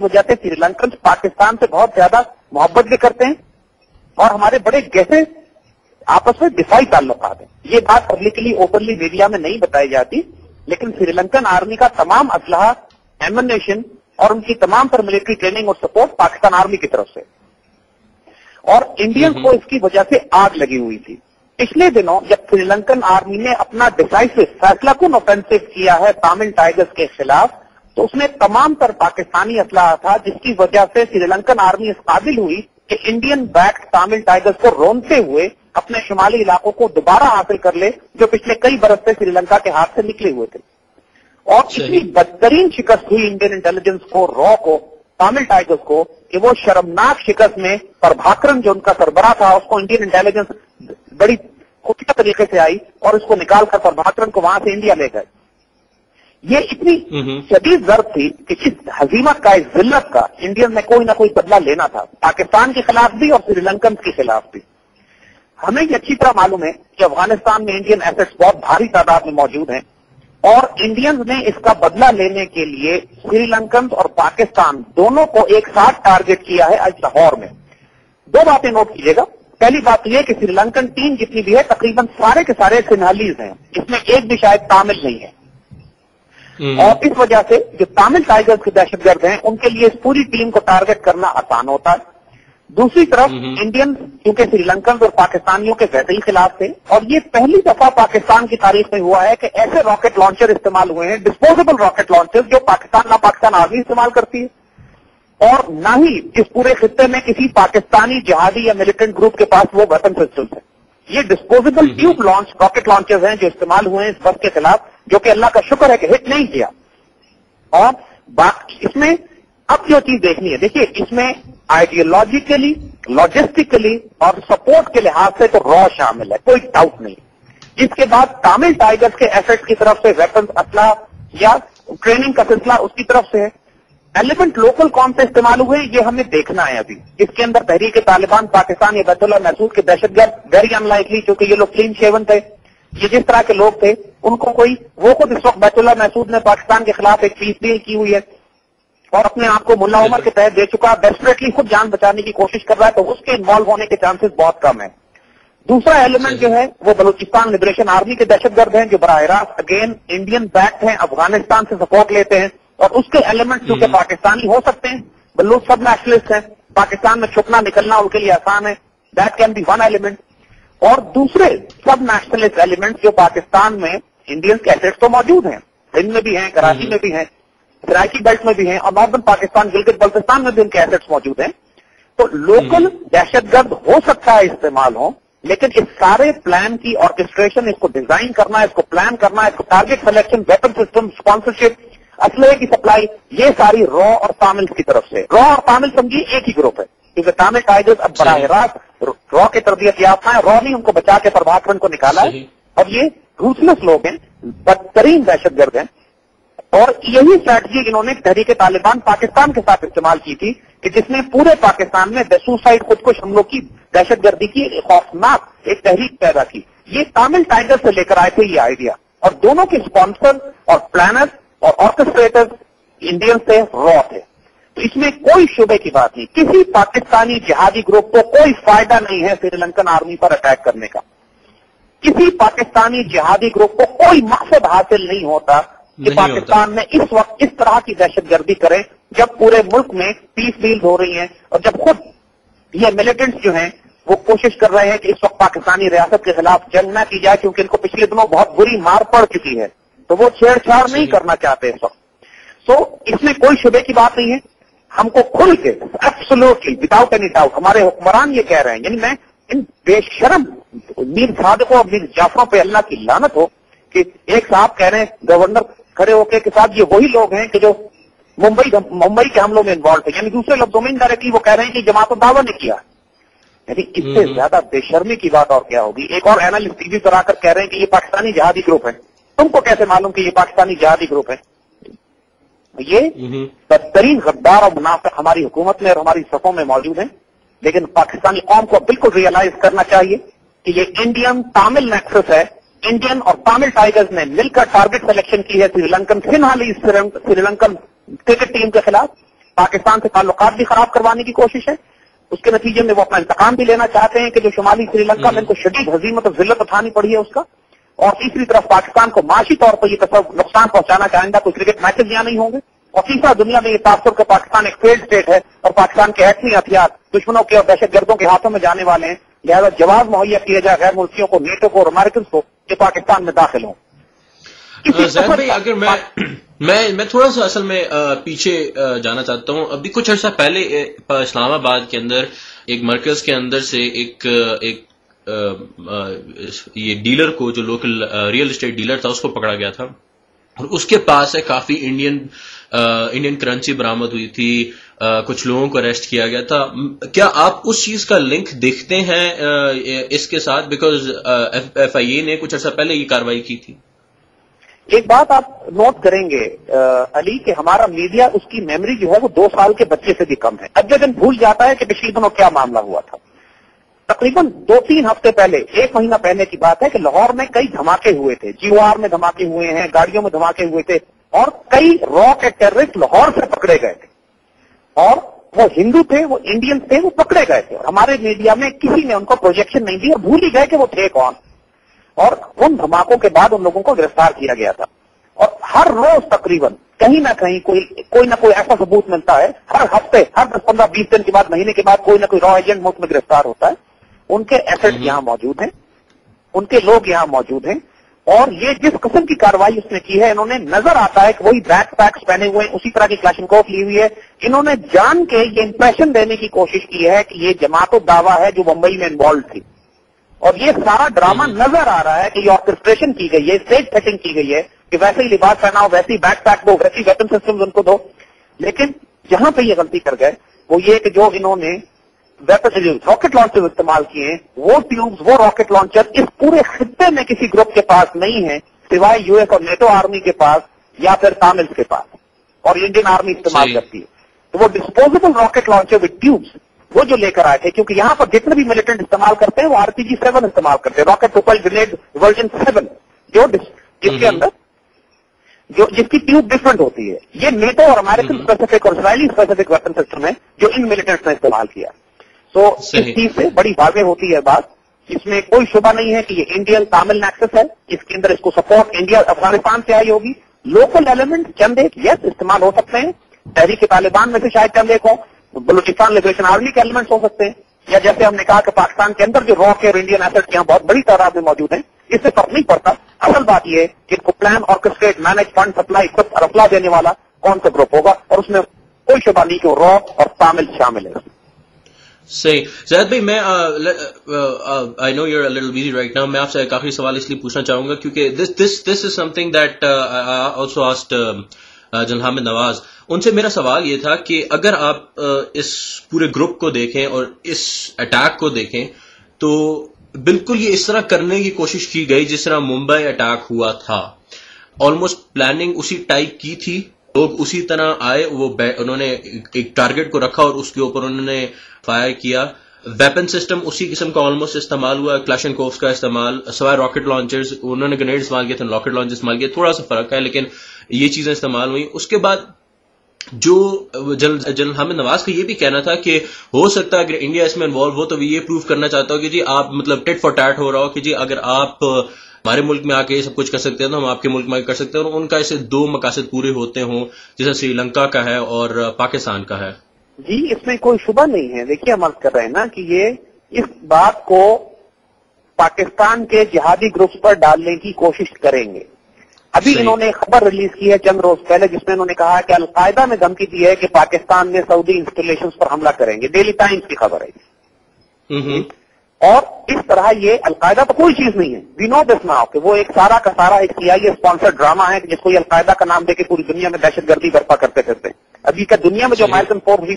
वजह से श्रीलंकन पाकिस्तान से बहुत ज्यादा मोहब्बत भी करते हैं और हमारे बड़े गहरे आपस में दिफाई ताल्लुकात हैं। ये बात पब्लिकली ओपनली मीडिया में नहीं बताई जाती, लेकिन श्रीलंकन आर्मी का तमाम असलहा, एमुनेशन और उनकी तमाम पर मिलिट्री ट्रेनिंग और सपोर्ट पाकिस्तान आर्मी की तरफ से, और इंडियंस को इसकी वजह से आग लगी हुई थी। पिछले दिनों जब श्रीलंकन आर्मी ने अपना डिसाइसिव फैसलाकुन ऑफेंसिव किया है तमिल टाइगर्स के खिलाफ, तो उसमें तमाम तर पाकिस्तानी असलहा था, जिसकी वजह से श्रीलंकन आर्मी इस काबिल हुई कि इंडियन बैक्ड तमिल टाइगर्स को रोनते हुए अपने शुमाली इलाकों को दोबारा हासिल कर ले, जो पिछले कई बरस से श्रीलंका के हाथ से निकले हुए थे। और इतनी बदतरीन शिकस्त हुई इंडियन इंटेलिजेंस को, रॉ को, तमिल टाइगर्स को, कि वो शर्मनाक शिकस्त में प्रभाकरन जो उनका सरबराह था, उसको इंडियन इंटेलिजेंस बड़ी खुफिया तरीके से आई और उसको निकालकर प्रभाकरन को वहां से इंडिया ले गए। ये इतनी शदीद जरूरत थी कि इस हजीमत का, इस जिल्लत का इंडियन ने कोई ना कोई बदला लेना था, पाकिस्तान के खिलाफ भी और श्रीलंकन के खिलाफ भी। हमें ये अच्छी तरह मालूम है कि अफगानिस्तान में इंडियन एसेट्स बहुत भारी तादाद में मौजूद हैं और इंडियंस ने इसका बदला लेने के लिए श्रीलंकन और पाकिस्तान दोनों को एक साथ टारगेट किया है आज लाहौर में। दो बातें नोट कीजिएगा। पहली बात यह कि श्रीलंकन टीम जितनी भी है तकरीबन सारे के सारे सिन्हालीज हैं, इसमें एक भी शायद तामिल नहीं है, और इस वजह से जो तमिल टाइगर्स के दहशतगर्द हैं उनके लिए इस पूरी टीम को टारगेट करना आसान होता है। दूसरी तरफ इंडियन, क्योंकि श्रीलंकन और पाकिस्तानियों के वैसे ही खिलाफ थे, और ये पहली दफा पाकिस्तान की तारीख में हुआ है कि ऐसे रॉकेट लॉन्चर इस्तेमाल हुए हैं, डिस्पोजेबल रॉकेट लॉन्चर, जो पाकिस्तान आर्मी इस्तेमाल करती है, और न ही इस पूरे खित्ते में किसी पाकिस्तानी जिहादी या मिलिटेंट ग्रुप के पास वो वेपन सिस्टम है। ये disposable tube launch rocket launchers हैं जो इस्तेमाल हुए हैं इस बस के खिलाफ, जो कि अल्लाह का शुक्र है कि हिट नहीं किया। और बाकी इसमें अब जो चीज देखनी है, देखिए इसमें आइडियोलॉजिकली, लॉजिस्टिकली और सपोर्ट के लिहाज से तो रॉ शामिल है, कोई डाउट नहीं। इसके बाद तमिल टाइगर्स के एसेट्स की तरफ से वेपन, असला या ट्रेनिंग का सिलसिला उसकी तरफ से है। एलिमेंट लोकल कौन से इस्तेमाल हुए ये हमें देखना है अभी। इसके अंदर तहरीक तालिबान पाकिस्तान या बैतुल्लाह महसूद के दहशतगर्द वेरी अनलाइकली, क्योंकि ये लोग क्लीन शेवन थे, ये जिस तरह के लोग थे उनको कोई, वो खुद इस वक्त बैतुल्लाह महसूद ने पाकिस्तान के खिलाफ एक पीस डील की हुई है और अपने आप को मुल्ला उमर के तहत दे चुका, डेस्परेटली खुद जान बचाने की कोशिश कर रहा है, तो उसके इन्वॉल्व होने के चांसेस बहुत कम है। दूसरा एलिमेंट जो है वो बलूचिस्तान लिबरेशन आर्मी के दहशतगर्द हैं, जो बराह रास्त अगेन इंडियन बैक्ड हैं, अफगानिस्तान से सपोर्ट लेते हैं, और उसके एलिमेंट्स जो कि पाकिस्तानी हो सकते हैं, बलूच सब नेशनलिस्ट हैं, पाकिस्तान में छुपना निकलना उनके लिए आसान है, that can be one element. और दूसरे सब नेशनलिस्ट एलिमेंट्स जो पाकिस्तान में इंडियन के एसेट्स तो मौजूद हैं, सिंध में भी हैं, कराची में भी हैं, सराइकी बेल्ट में भी हैं, और नॉर्दर्न पाकिस्तान गिलगित बल्तिस्तान में भी उनके एसेट्स मौजूद हैं। तो लोकल दहशतगर्द हो सकता है इस्तेमाल हो, लेकिन इस सारे प्लान की ऑर्केस्ट्रेशन, इसको डिजाइन करना, इसको प्लान करना, इसको target selection, weapon system, sponsorship, असलहे की सप्लाई, ये सारी रॉ और तामिल की तरफ से। रॉ और तामिल समझिए एक ही ग्रुप है, क्योंकि तमिल टाइगर्स अब बराह रास्त रॉ के तरबियत याफ्ता है, रॉ ने उनको बचा के प्रभाकरन को निकाला है, और ये रूथलेस लोग हैं, बदतरीन दहशतगर्द हैं, और यही स्ट्रैटेजी इन्होंने तहरीक तालिबान पाकिस्तान के साथ इस्तेमाल की थी, कि जिसने पूरे पाकिस्तान में सुसाइड, खुदकुश हमलों की, दहशतगर्दी की खौफनाक एक तहरीक पैदा की। ये तमिल टाइगर से लेकर आए थे ये आइडिया, और दोनों के स्पॉन्सर और प्लानर और ऑर्केस्ट्रेटर्स इंडियन से रॉ थे। तो इसमें कोई शुबे की बात नहीं, किसी पाकिस्तानी जिहादी ग्रुप को कोई फायदा नहीं है श्रीलंकन आर्मी पर अटैक करने का। किसी पाकिस्तानी जिहादी ग्रुप को कोई मकसद हासिल नहीं होता कि पाकिस्तान में इस वक्त इस तरह की दहशतगर्दी करें, जब पूरे मुल्क में पीस डील हो रही हैं, और जब खुद ये मिलिटेंट्स जो हैं वो कोशिश कर रहे हैं कि इस वक्त पाकिस्तानी रियासत के खिलाफ जंग न की जाए, क्योंकि इनको पिछले दिनों बहुत बुरी मार पड़ चुकी है, तो वो छेड़छाड़ नहीं करना चाहते इस वक्त। सो इसमें कोई शुबे की बात नहीं है। हमको खुल के एब्सोल्युटली विदाउट एनी डाउट हमारे हुक्मरान ये कह रहे हैं, यानी मैं इन बेशरम मीर सादिकों और मीर जाफरों पे अल्लाह की लानत हो कि एक साहब कह रहे हैं गवर्नर खड़े होकर के साथ, ये वही लोग हैं कि जो मुंबई के हमलों में इन्वॉल्व थे, यानी दूसरे लफ्जों में इनडायरेक्टली वो कह रहे हैं कि जमात दावा ने किया। यानी इससे ज्यादा बेशर्मी की बात और क्या होगी। एक और एनालिस्ट टीवी पर आकर कह रहे हैं कि ये पाकिस्तानी जिहादी ग्रुप है। तुमको कैसे मालूम कि ये पाकिस्तानी जिहादी ग्रुप है? ये बदतरीन गद्दार और मुनाफिक हमारी हुकूमत में और हमारी सफों में मौजूद हैं, लेकिन पाकिस्तानी कौम को बिल्कुल रियलाइज करना चाहिए कि ये इंडियन तमिल नेक्सस है। इंडियन और तमिल टाइगर्स ने मिलकर टारगेट सिलेक्शन की है श्रीलंकन फिनहाली श्रीलंकन क्रिकेट टीम के खिलाफ, پاکستان سے تعلقات بھی خراب کروانے کی کوشش ہے. اس کے نتیجے میں وہ اپنا انتقام بھی لینا چاہتے ہیں کہ جو شمالی سری لنکا میں ان کو شدید ہزیمت اور ذلت اٹھانی پڑی ہے اس کا. اور تیسری طرف پاکستان کو معاشی طور پر یہ نقصان پہنچانا کہ آئندہ کوئی کرکٹ میچز یہاں نہیں ہوں گے. اور تیسرا دنیا میں یہ تاثر کہ پاکستان ایک فیلڈ اسٹیٹ ہے اور پاکستان کے ایٹمی ہتھیار دشمنوں کے اور دہشت گردوں کے ہاتھوں میں جانے والے ہیں. لہذا جواز مہیا کیا جائے غیر ملکیوں کو، نیٹو کو اور امریکنز کو کہ پاکستان میں داخل ہوں. زید بھائی اگر میں تھوڑا سا اصل میں پیچھے جانا چاہتا ہوں. ابھی کچھ عرصہ پہلے اسلام آباد کے اندر ایک مرکز کے اندر سے ایک یہ ڈیلر کو، جو لوکل ریئل اسٹیٹ ڈیلر تھا، اس کو پکڑا گیا تھا اور اس کے پاس سے کافی انڈین کرنسی برآمد ہوئی تھی. کچھ لوگوں کو اریسٹ کیا گیا تھا. کیا آپ اس چیز کا لنک دیکھتے ہیں اس کے ساتھ؟ بیکاز ایف آئی اے نے کچھ عرصہ پہلے یہ کارروائی کی تھی. ایک بات آپ نوٹ کریں گے علی کہ ہمارا میڈیا اس کی میموری جو ہے وہ 2 سال کے بچے سے بھی کم ہے. اب دن بھول جاتا ہے کہ پچھلے دنوں کیا معاملہ ہوا تھا. تقریباً 2-3 ہفتے پہلے، 1 مہینہ پہلے کی بات ہے کہ لاہور میں کئی دھماکے ہوئے تھے. جی او آر میں دھماکے ہوئے ہیں، گاڑیوں میں دھماکے ہوئے تھے اور کئی را کے ٹیررسٹ لاہور سے پکڑے گئے تھے. اور وہ ہندو تھے، وہ انڈین تھے، وہ پکڑے گئے تھے اور ہمارے میڈیا میں کسی نے ان کو پروجیکشن نہیں دی اور بھول ہی گئے کہ وہ تھے کون. اور ان دھماکوں کے بعد ان لوگوں کو گرفتار کیا گیا تھا. اور ہر روز تقریباً کہیں نہ کہیں کوئی نہ کوئی ایسا ثبوت ملتا ہے. ہر ہفتے، ہر 10-15-20 دن کے بعد، مہینے کے بعد کوئی نہ کوئی را ایجنٹ ملک میں گرفتار ہوتا ہے. ان کے ایسٹ یہاں موجود ہیں، ان کے لوگ یہاں موجود ہیں. اور یہ جس قسم کی کارروائی اس نے کی ہے، انہوں نے نظر آتا ہے کہ وہی بیک پیکس پہنے ہوئے ہیں، اسی طرح کی کلاشنکوف لی ہوئی ہے. انہوں نے جان کے یہ امپریشن دینے کی کوشش کی ہے کہ یہ جماعت الدعویٰ ہے جو ممبئی میں انوالوڈ تھی. اور یہ سارا ڈرامہ نظر آ رہا ہے کہ یہ آرکسٹریشن کی گئی ہے، اسٹیج سیٹنگ کی گئی ہے کہ ویسے ہی لباس پہناؤ، ویسے ہی بیک پیک دو، ویسی ویپن سسٹم ان کو دو. لیکن جہاں پہ یہ غلطی کر گئے وہ یہ کہ جو انہوں نے راکٹ لانچر استعمال کیے ہیں، وہ ٹیوبز، وہ راکٹ لانچر اس پورے خطے میں کسی گروپ کے پاس نہیں ہے سوائے یو ایس اور نیٹو آرمی کے پاس یا پھر تاملز کے پاس، اور انڈین آرمی استعمال کرتی ہے. تو وہ disposable rocket launcher with tubes وہ جو لے کر آئے تھے، کیونکہ یہاں پر جتنے بھی ملیٹنٹ استعمال کرتے ہیں وہ RPG-7 استعمال کرتے ہیں، راکٹ پروپل گرینیڈ ورژن 7، جس کے اندر جس کی ٹیوب ڈفرنٹ ہوتی ہے. یہ نیٹو اور امریکن اسپیسیفک اور اسرائیلی اسپیسیفک ویپن سسٹم ہے جو ان ملیٹنٹس نے استعمال کیا. تو اس چیز سے بڑی واضح ہوتی ہے بات. اس میں کوئی شبہ نہیں ہے کہ یہ انڈین تامل نیکسس ہے. اس کے اندر اس کو سپورٹ انڈیا افغانستان سے آئی ہوگی. لوکل ایلیمنٹ چند ایک یس استعمال ہو سکتے ہیں، تحریک طالبان میں سے شاید چند ایک ہوں، بلوچستان لبریشن آرمی کے ایلیمنٹس ہو سکتے ہیں، یا جیسے ہم نے کہا کہ پاکستان کے اندر جو راک اور انڈین ایسٹ یہاں بہت بڑی تعداد میں موجود ہیں. اس سے فرق نہیں پڑتا. اصل بات یہ ہے کہ ان کو پلان، آرکسٹریٹ، مینج، فنڈ، سپلائی اور اپلا دینے والا کون سا گروپ ہوگا، اور اس میں کوئی شبہ نہیں کہ وہ راک اور تامل شامل ہے. صحیح. زید بھائی، میں I know you are little busy right now. میں آپ سے ایک آخری سوال اس لیے پوچھنا چاہوں گا کیونکہ this is something that also asked general Hamid Nawaz. ان سے میرا سوال یہ تھا کہ اگر آپ اس پورے گروپ کو دیکھیں اور اس اٹیک کو دیکھیں تو بالکل یہ اس طرح کرنے کی کوشش کی گئی جس طرح ممبئی اٹیک ہوا تھا. آلموسٹ پلاننگ اسی ٹائپ کی تھی، لوگ اسی طرح آئے، انہوں نے ایک ٹارگٹ کو رکھا اور اس کے اوپر انہوں نے فائر کیا. ویپن سسٹم اسی قسم کا آلموسٹ استعمال ہوا، کلاشنکوف کا استعمال، سوائے راکٹ لانچرز. انہوں نے گرینیڈ استعمال کیے تھے، راکٹ لانچر استعمال کیے، تھوڑا سا فرق ہے لیکن یہ چیزیں استعمال ہوئی. اس کے بعد جو جنرل حامد نواز کا یہ بھی کہنا تھا کہ ہو سکتا ہے اگر انڈیا اس میں انوالو ہو تو یہ پروف کرنا چاہتا ہو کہ جی آپ مطلب ٹٹ فار ٹیٹ ہو رہا ہو کہ جی اگر آپ ہمارے ملک میں آ کے سب کچھ کر سکتے ہیں تو ہم آپ کے ملک میں کر سکتے ہیں. اور ان کا اسے 2 مقاصد پورے ہوتے ہوں جیسے سری لنکا کا ہے اور پاکستان کا ہے. جی اس میں کوئی شبہ نہیں ہے. دیکھیے ہم عرض کر رہے ہیں نا کہ یہ اس بات کو پاکستان کے جہادی گروپس پر ڈالنے کی کوشش کریں گے. ابھی انہوں نے خبر ریلیز کی ہے چند روز پہلے جس میں انہوں نے کہا کہ القاعدہ نے دھمکی دی ہے کہ پاکستان میں سعودی انسٹالیشنز پر حملہ کریں گے. ڈیلی ٹائمز کی خبر ہے. اور اس طرح یہ القاعدہ تو کوئی چیز نہیں ہے. وی نو دس ناؤ کہ وہ ایک سارا کا سارا ایک CIA اسپانسر ڈرامہ ہے جس کو یہ القاعدہ کا نام دے کے پوری دنیا میں دہشت گردی برپا کرتے پھرتے ہیں. ابھی کا دنیا میں جو امریکن فورس